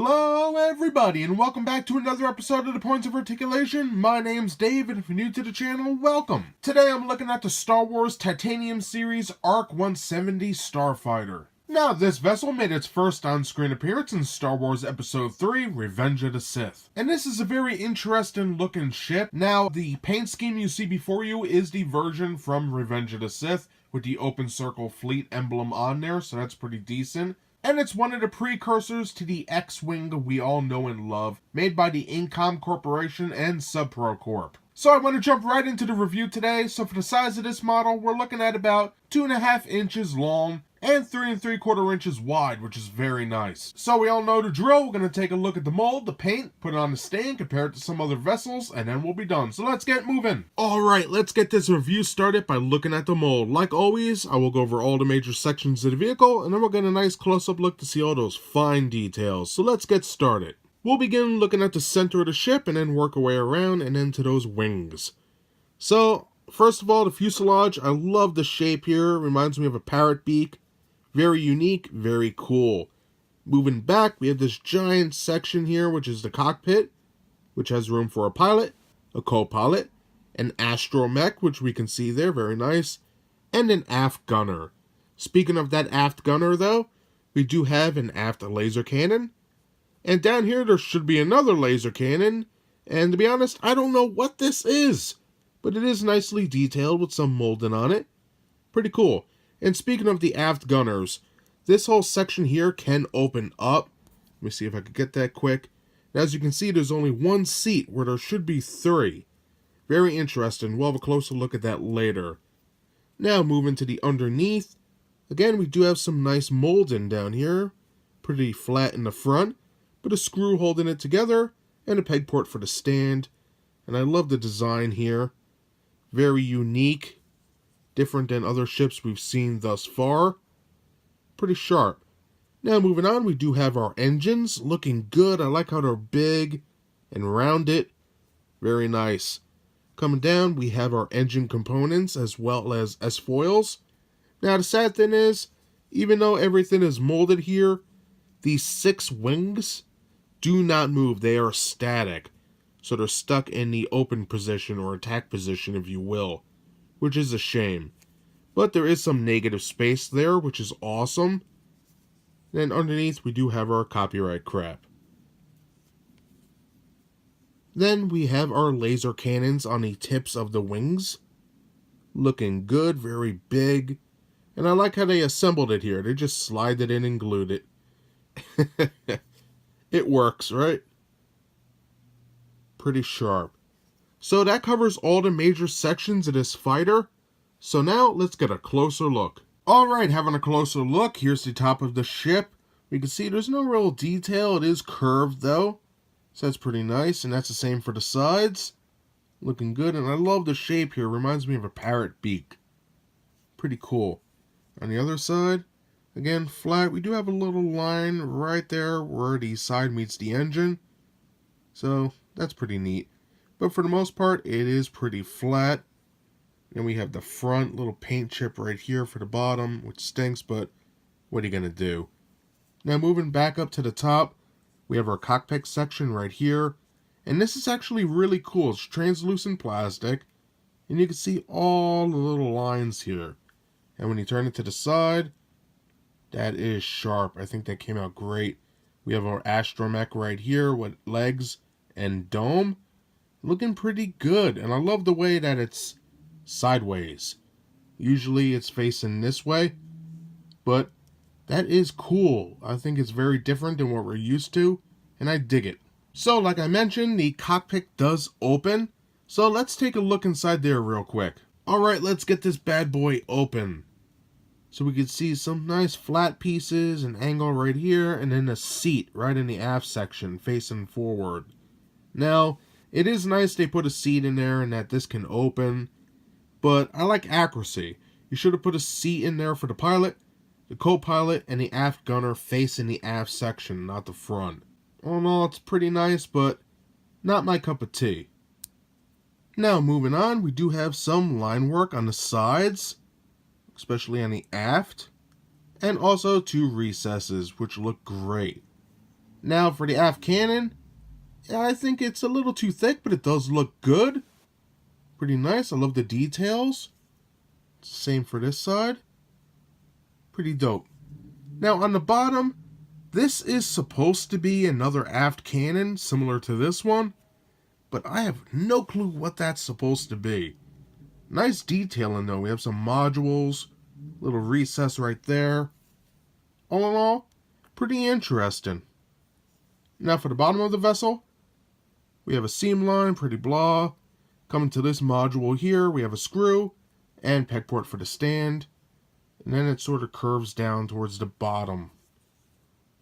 Hello everybody and welcome back to another episode of the Points of Articulation. My name's Dave and if you're new to the channel, welcome. Today I'm looking at the Star Wars Titanium Series Arc 170 Starfighter. Now this vessel made its first on-screen appearance in Star Wars Episode 3, Revenge of the Sith. And this is a very interesting looking ship. Now the paint scheme you see before you is the version from Revenge of the Sith with the open circle fleet emblem on there, so that's pretty decent. And it's one of the precursors to the X-Wing we all know and love, made by the Incom Corporation and Subpro Corp. So I want to jump right into the review today. So for the size of this model, we're looking at about 2.5 inches long and 3 3/4 inches wide, which is very nice. So we all know the drill. We're going to take a look at the mold, the paint, put it on the stand, compare it to some other vessels, and then we'll be done. So let's get moving. Alright, let's get this review started by looking at the mold. Like always, I will go over all the major sections of the vehicle, and then we'll get a nice close-up look to see all those fine details. So let's get started. We'll begin looking at the center of the ship, and then work our way around and into those wings. So, first of all, the fuselage. I love the shape here. It reminds me of a parrot beak. Very unique, very cool. Moving back, we have this giant section here, which is the cockpit, which has room for a pilot, a co-pilot, an Astromech, which we can see there, very nice, and an Aft Gunner. Speaking of that Aft Gunner, though, we do have an aft laser cannon, and down here there should be another laser cannon, and to be honest, I don't know what this is, but it is nicely detailed with some molding on it. Pretty cool. And speaking of the Aft Gunners, this whole section here can open up. Let me see if I can get that quick. And as you can see, there's only one seat where there should be 3. Very interesting. We'll have a closer look at that later. Now moving to the underneath. Again, we do have some nice molding down here. Pretty flat in the front, but a screw holding it together and a peg port for the stand. And I love the design here. Very unique. Different than other ships we've seen thus far. Pretty sharp. Now moving on, we do have our engines. Looking good. I like how they're big and rounded. Very nice. Coming down, we have our engine components as well as S-foils. Now the sad thing is, even though everything is molded here, these 6 wings do not move. They are static. So they're stuck in the open position or attack position, if you will. Which is a shame. But there is some negative space there, which is awesome. And underneath, we do have our copyright crap. Then we have our laser cannons on the tips of the wings. Looking good, very big. And I like how they assembled it here. They just slide it in and glued it. It works, right? Pretty sharp. So that covers all the major sections of this fighter. So now let's get a closer look. Alright, having a closer look, here's the top of the ship. We can see there's no real detail. It is curved though. So that's pretty nice. And that's the same for the sides. Looking good. And I love the shape here. Reminds me of a parrot beak. Pretty cool. On the other side, again, flat. We do have a little line right there where the side meets the engine. So that's pretty neat. But for the most part, it is pretty flat. And we have the front little paint chip right here for the bottom, which stinks, but what are you going to do? Now moving back up to the top, we have our cockpit section right here. And this is actually really cool. It's translucent plastic. And you can see all the little lines here. And when you turn it to the side, that is sharp. I think that came out great. We have our Astromech right here with legs and dome. Looking pretty good, and I love the way that it's sideways. Usually it's facing this way, but that is cool. I think it's very different than what we're used to, and I dig it. So like I mentioned, the cockpit does open, so let's take a look inside there real quick. Alright, let's get this bad boy open. So we can see some nice flat pieces, an angle right here, and then a seat right in the aft section facing forward. Now, it is nice they put a seat in there and that this can open, but I like accuracy. You should have put a seat in there for the pilot, the co-pilot, and the aft gunner facing the aft section, not the front. All in all, it's pretty nice, but not my cup of tea. Now, moving on, we do have some line work on the sides, especially on the aft, and also 2 recesses, which look great. Now for the aft cannon, I think it's a little too thick, but it does look good. Pretty nice. I love the details. Same for this side. Pretty dope. Now on the bottom, this is supposed to be another aft cannon similar to this one, but I have no clue what that's supposed to be. Nice detailing though. We have some modules, little recess right there. All in all, pretty interesting. Now for the bottom of the vessel, we have a seam line, pretty blah. Coming to this module here, we have a screw and peg port for the stand. And then it sort of curves down towards the bottom,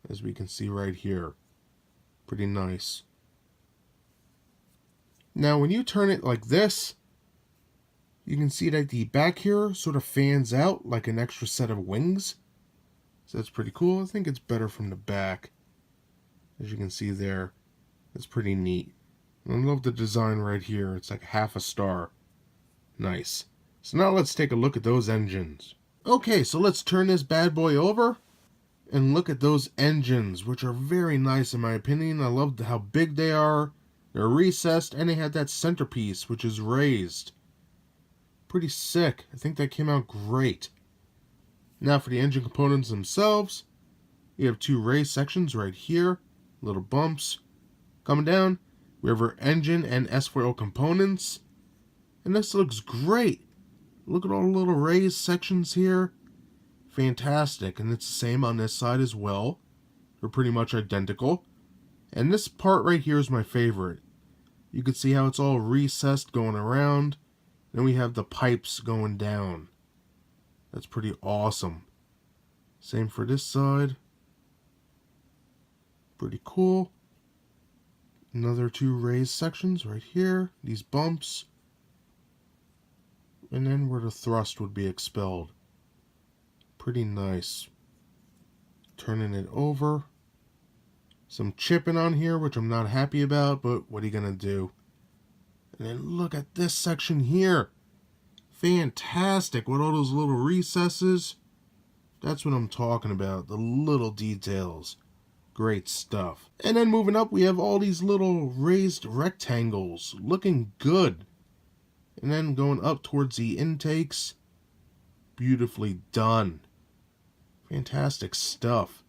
as we can see right here. Pretty nice. Now when you turn it like this, you can see that the back here sort of fans out like an extra set of wings. So that's pretty cool. I think it's better from the back. As you can see there, it's pretty neat. And I love the design right here. It's like half a star. Nice. So now let's take a look at those engines. Okay, so let's turn this bad boy over and look at those engines, which are very nice in my opinion. I love how big they are. They're recessed, and they have that centerpiece, which is raised. Pretty sick. I think that came out great. Now for the engine components themselves, you have two raised sections right here, little bumps. Coming down, we have our engine and S-foil components, and this looks great. Look at all the little raised sections here. Fantastic, and it's the same on this side as well. They're pretty much identical. And this part right here is my favorite. You can see how it's all recessed going around. Then we have the pipes going down. That's pretty awesome. Same for this side. Pretty cool. Another two raised sections right here. These bumps. And then where the thrust would be expelled. Pretty nice. Turning it over. Some chipping on here, which I'm not happy about, but what are you going to do? And then look at this section here. Fantastic with all those little recesses. That's what I'm talking about. The little details. Great stuff. And then moving up, we have all these little raised rectangles. Looking good. And then going up towards the intakes. Beautifully done. Fantastic stuff.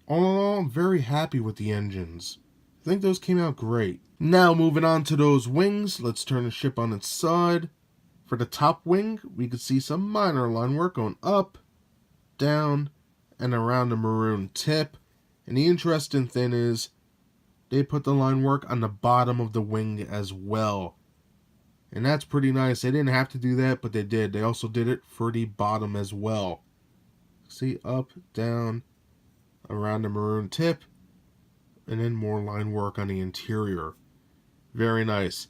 All in all, I'm very happy with the engines. I think those came out great. Now moving on to those wings, let's turn the ship on its side. For the top wing, we could see some minor line work going up, down, and around the maroon tip. And the interesting thing is, they put the line work on the bottom of the wing as well. And that's pretty nice. They didn't have to do that, but they did. They also did it for the bottom as well. See, up, down, around the maroon tip, and then more line work on the interior. Very nice.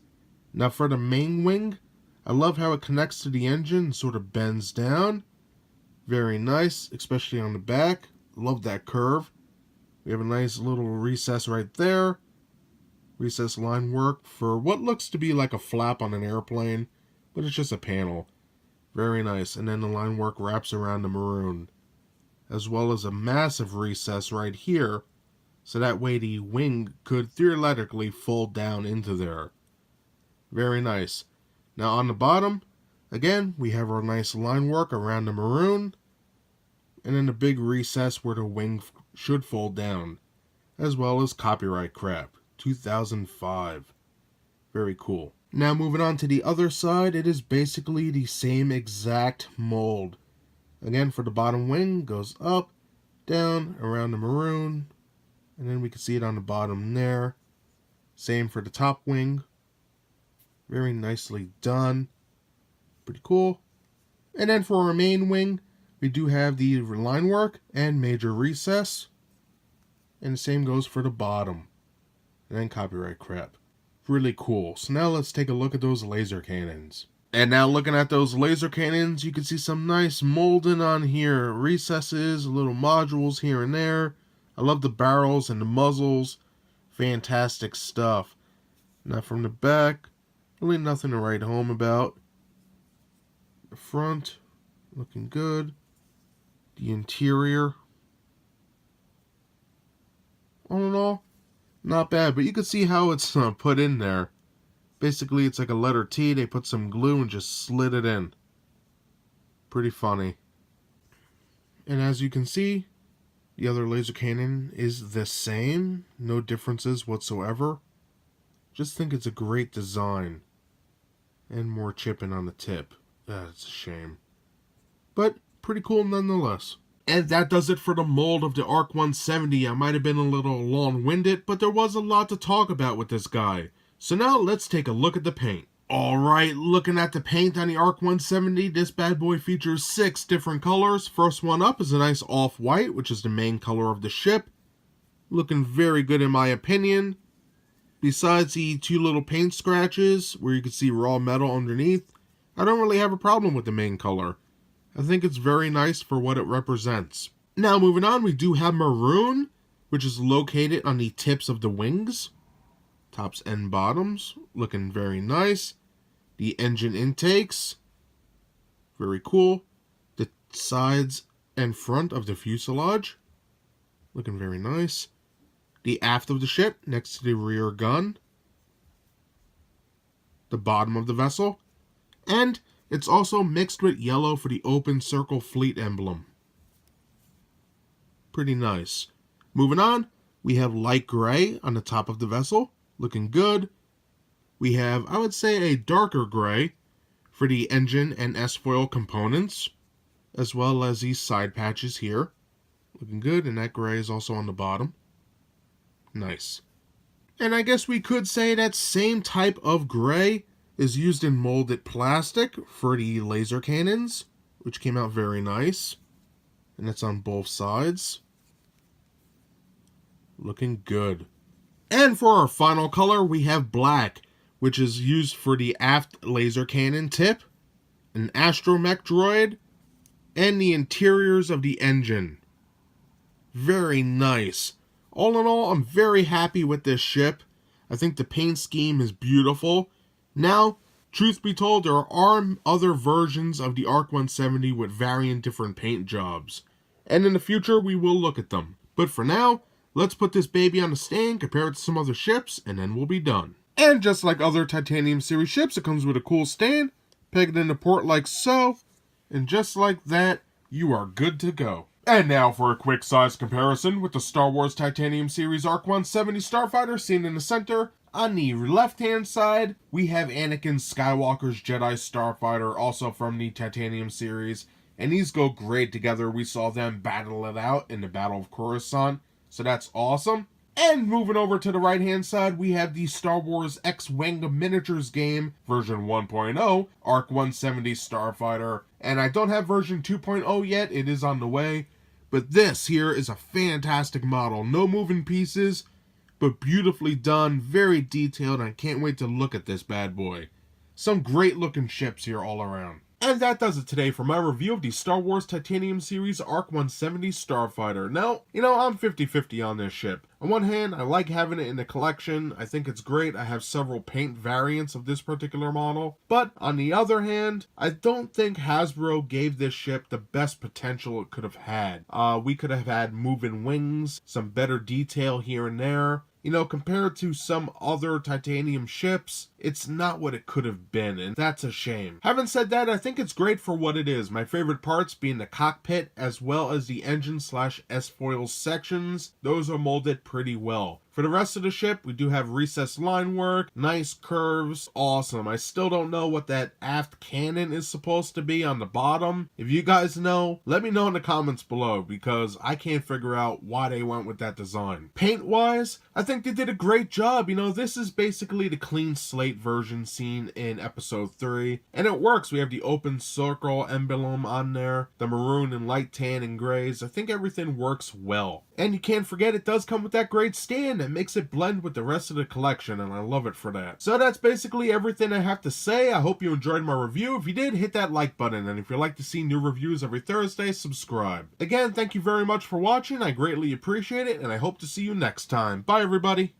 Now for the main wing, I love how it connects to the engine and sort of bends down. Very nice, especially on the back. Love that curve. We have a nice little recess right there. Recess line work for what looks to be like a flap on an airplane, but it's just a panel. Very nice. And then the line work wraps around the maroon, as well as a massive recess right here, so that way the wing could theoretically fold down into there. Very nice. Now on the bottom, again, we have our nice line work around the maroon, and then the big recess where the wing should fold down, as well as copyright crap, 2005. Very cool. Now moving on to the other side, it is basically the same exact mold. Again, for the bottom wing, goes up, down, around the maroon, and then we can see it on the bottom there. Same for the top wing. Very nicely done. Pretty cool. And then for our main wing, we do have the line work and major recess. And the same goes for the bottom. And then copyright crap. Really cool. So now let's take a look at those laser cannons. And now looking at those laser cannons, you can see some nice molding on here. Recesses, little modules here and there. I love the barrels and the muzzles. Fantastic stuff. Now from the back, really nothing to write home about. The front, looking good. The interior, all in all, not bad. But you can see how it's put in there. Basically, it's like a letter T. They put some glue and just slid it in. Pretty funny. And as you can see, the other laser cannon is the same. No differences whatsoever. Just think it's a great design. And more chipping on the tip. That's a shame. But pretty cool nonetheless. And that does it for the mold of the ARC 170. I might have been a little long-winded, but there was a lot to talk about with this guy. So now let's take a look at the paint. Alright, looking at the paint on the ARC 170, this bad boy features 6 different colors. First one up is a nice off-white, which is the main color of the ship. Looking very good in my opinion. Besides the 2 little paint scratches, where you can see raw metal underneath, I don't really have a problem with the main color. I think it's very nice for what it represents. Now moving on, we do have Maroon, which is located on the tips of the wings. Tops and bottoms, looking very nice. The engine intakes, very cool. The sides and front of the fuselage, looking very nice. The aft of the ship next to the rear gun. The bottom of the vessel. And it's also mixed with yellow for the open circle fleet emblem. Pretty nice. Moving on, we have light gray on the top of the vessel. Looking good. We have, I would say, a darker gray for the engine and S-foil components, as well as these side patches here. Looking good, and that gray is also on the bottom. Nice. And I guess we could say that same type of gray is used in molded plastic for the laser cannons, which came out very nice. And it's on both sides. Looking good. And for our final color, we have black, which is used for the aft laser cannon tip, an Astromech droid, and the interiors of the engine. Very nice. All in all, I'm very happy with this ship. I think the paint scheme is beautiful. Now, truth be told, there are other versions of the ARC 170 with varying different paint jobs. And in the future, we will look at them. But for now, let's put this baby on a stand, compare it to some other ships, and then we'll be done. And just like other Titanium series ships, it comes with a cool stand. Peg it into port like so. And just like that, you are good to go. And now for a quick size comparison with the Star Wars Titanium series ARC 170 Starfighter seen in the center. On the left-hand side, we have Anakin Skywalker's Jedi Starfighter, also from the Titanium series. And these go great together. We saw them battle it out in the Battle of Coruscant. So that's awesome. And moving over to the right-hand side, we have the Star Wars X-Wing Miniatures game, version 1.0, ARC 170 Starfighter. And I don't have version 2.0 yet, it is on the way. But this here is a fantastic model. No moving pieces, but beautifully done, very detailed, and I can't wait to look at this bad boy. Some great looking ships here all around. And that does it today for my review of the Star Wars Titanium series ARC 170 Starfighter. Now, I'm 50-50 on this ship. On one hand, I like having it in the collection. I think it's great. I have several paint variants of this particular model. But on the other hand, I don't think Hasbro gave this ship the best potential it could have had. We could have had moving wings, some better detail here and there. Compared to some other Titanium ships, it's not what it could have been, and that's a shame. Having said that, I think it's great for what it is. My favorite parts being the cockpit, as well as the engine/S-foil sections. Those are molded pretty well. For the rest of the ship, we do have recessed line work, nice curves, awesome. I still don't know what that aft cannon is supposed to be on the bottom. If you guys know, let me know in the comments below, because I can't figure out why they went with that design. Paint-wise, I think they did a great job. This is basically the clean slate version seen in episode 3, and it works. We have the open circle emblem on there, the maroon and light tan and grays. I think everything works well. And you can't forget, it does come with that great stand that makes it blend with the rest of the collection, and I love it for that. So that's basically everything I have to say. I hope you enjoyed my review. If you did, hit that like button, and if you'd like to see new reviews every Thursday, subscribe. Again, thank you very much for watching. I greatly appreciate it, and I hope to see you next time. Bye, everybody.